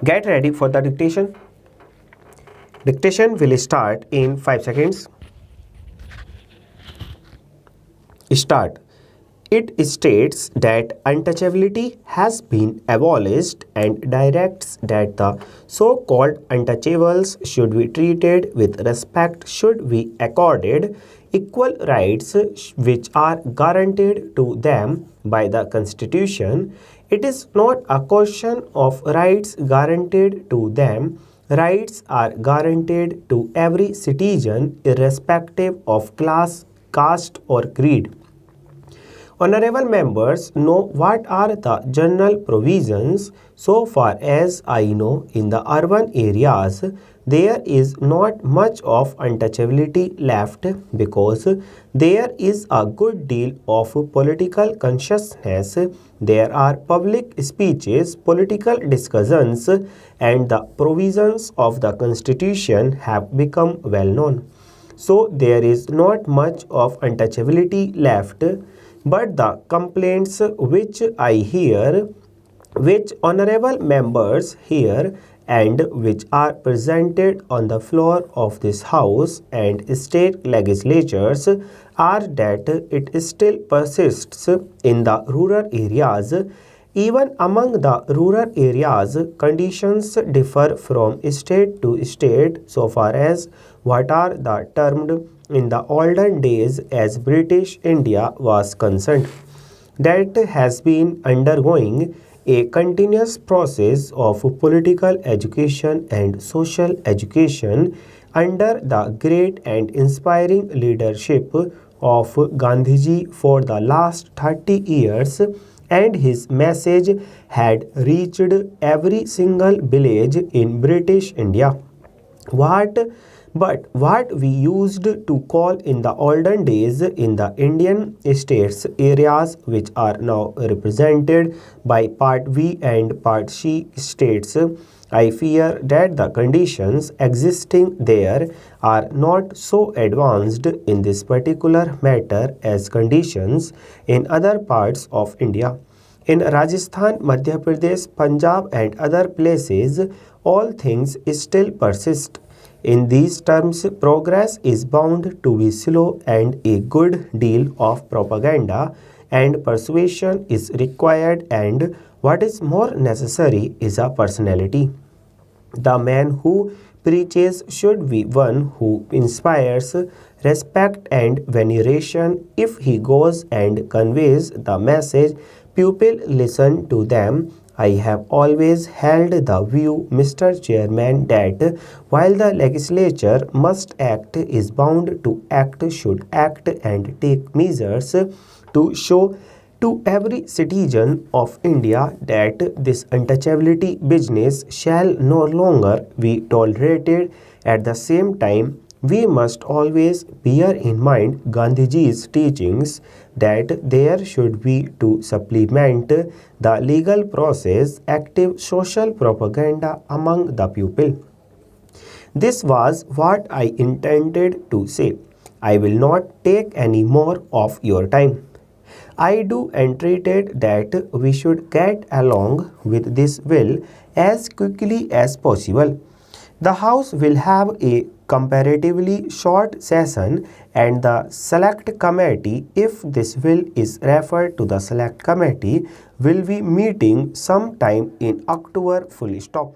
Get ready for the dictation. Dictation will start in 5 seconds. Start. It states that untouchability has been abolished and directs that the so-called untouchables should be treated with respect, should be accorded equal rights which are guaranteed to them by the Constitution. It is not a question of rights guaranteed to them. Rights are guaranteed to every citizen irrespective of class, caste or creed. Honorable members know what are the general provisions. So far as I know, in the urban areas, there is not much of untouchability left because there is a good deal of political consciousness. There are public speeches, political discussions, and the provisions of the Constitution have become well known. So there is not much of untouchability left. But the complaints which I hear, which honorable members hear, and which are presented on the floor of this House and state legislatures are that it still persists in the rural areas. Even among the rural areas, conditions differ from state to state so far as what are the termed in the olden days as British India was concerned. That has been undergoing a continuous process of political education and social education under the great and inspiring leadership of Gandhiji for the last 30 years, and his message had reached every single village in British India. What we used to call in the olden days in the Indian states areas which are now represented by Part B and Part C states, I fear that the conditions existing there are not so advanced in this particular matter as conditions in other parts of India. In Rajasthan, Madhya Pradesh, Punjab and other places, all things still persist. In these terms, progress is bound to be slow and a good deal of propaganda and persuasion is required, and what is more necessary is a personality. The man who preaches should be one who inspires respect and veneration. If he goes and conveys the message, people listen to them. I have always held the view, Mr. Chairman, that while the legislature must act, is bound to act, should act and take measures to show to every citizen of India that this untouchability business shall no longer be tolerated. At the same time, we must always bear in mind Gandhiji's teachings that there should be to supplement the legal process active social propaganda among the people. This was what I intended to say. I will not take any more of your time. I do entreated that we should get along with this bill as quickly as possible. The House will have a comparatively short session and the Select Committee, if this bill is referred to the Select Committee, will be meeting sometime in October. Full stop.